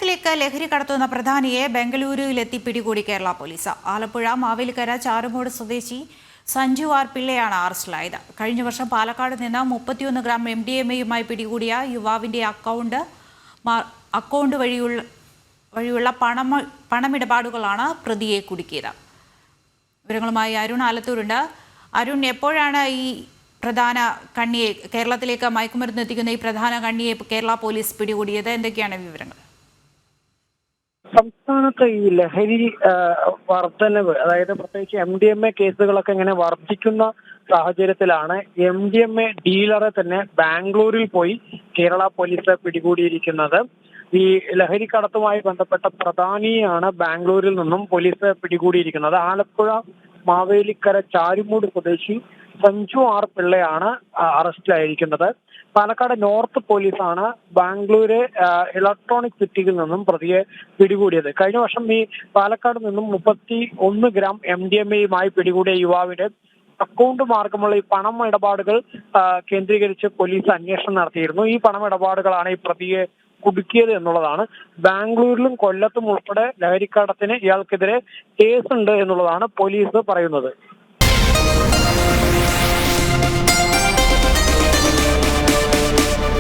കേരളത്തിലേക്ക് ലഹരി കടത്തുന്ന പ്രധാനിയെ ബംഗളൂരുവിലെത്തി പിടികൂടി കേരള പോലീസ്. ആലപ്പുഴ മാവേലിക്കര ചാരുമൂട് സ്വദേശി സഞ്ജു ആർ പിള്ളയാണ് അറസ്റ്റിലായത്. കഴിഞ്ഞ വർഷം പാലക്കാട് നിന്ന് 31 ഗ്രാം MDMA-യുമായി പിടികൂടിയ യുവാവിന്റെ അക്കൗണ്ട് വഴിയുള്ള പണമിടപാടുകളാണ് പ്രതിയെ കുടുക്കിയത്. വിവരങ്ങളുമായി അരുൺ ആലത്തൂരുണ്ട്. അരുൺ, എപ്പോഴാണ് ഈ പ്രധാന കണ്ണിയെ കേരളത്തിലേക്ക് മയക്കുമരുന്ന് എത്തിക്കുന്ന ഈ പ്രധാന കണ്ണിയെ കേരള പോലീസ് പിടികൂടിയത്? എന്തൊക്കെയാണ് വിവരങ്ങൾ? സംസ്ഥാനത്ത് ഈ ലഹരി വർധനവ്, അതായത് പ്രത്യേകിച്ച് MDMA കേസുകളൊക്കെ ഇങ്ങനെ വർദ്ധിക്കുന്ന സാഹചര്യത്തിലാണ് MDMA ഡീലറെ തന്നെ ബാംഗ്ലൂരിൽ പോയി കേരള പോലീസ് പിടികൂടിയിരിക്കുന്നത്. ഈ ലഹരി കടത്തുമായി ബന്ധപ്പെട്ട പ്രധാനിയാണ് ബാംഗ്ലൂരിൽ നിന്നും പോലീസ് പിടികൂടിയിരിക്കുന്നത്. ആലപ്പുഴ മാവേലിക്കര ചാരുമൂട് സ്വദേശി സഞ്ജു ആർ പിള്ളയാണ് അറസ്റ്റിലായിരിക്കുന്നത്. പാലക്കാട് നോർത്ത് പോലീസാണ് ബാംഗ്ലൂര് ഇലക്ട്രോണിക് സിറ്റിയിൽ നിന്നും പ്രതിയെ പിടികൂടിയത്. കഴിഞ്ഞ വർഷം ഈ പാലക്കാട് നിന്നും 31 ഗ്രാം MDMA-യുമായി പിടികൂടിയ യുവാവിന്റെ അക്കൗണ്ട് മാർഗമുള്ള ഈ പണം ഇടപാടുകൾ കേന്ദ്രീകരിച്ച് പോലീസ് അന്വേഷണം നടത്തിയിരുന്നു. ഈ പണമിടപാടുകളാണ് ഈ പ്രതിയെ കുടുക്കിയത് എന്നുള്ളതാണ്. ബാംഗ്ലൂരിലും കൊല്ലത്തും ഉൾപ്പെടെ ലഹരിക്കടത്തിന് ഇയാൾക്കെതിരെ കേസുണ്ട് എന്നുള്ളതാണ് പോലീസ് പറയുന്നത്.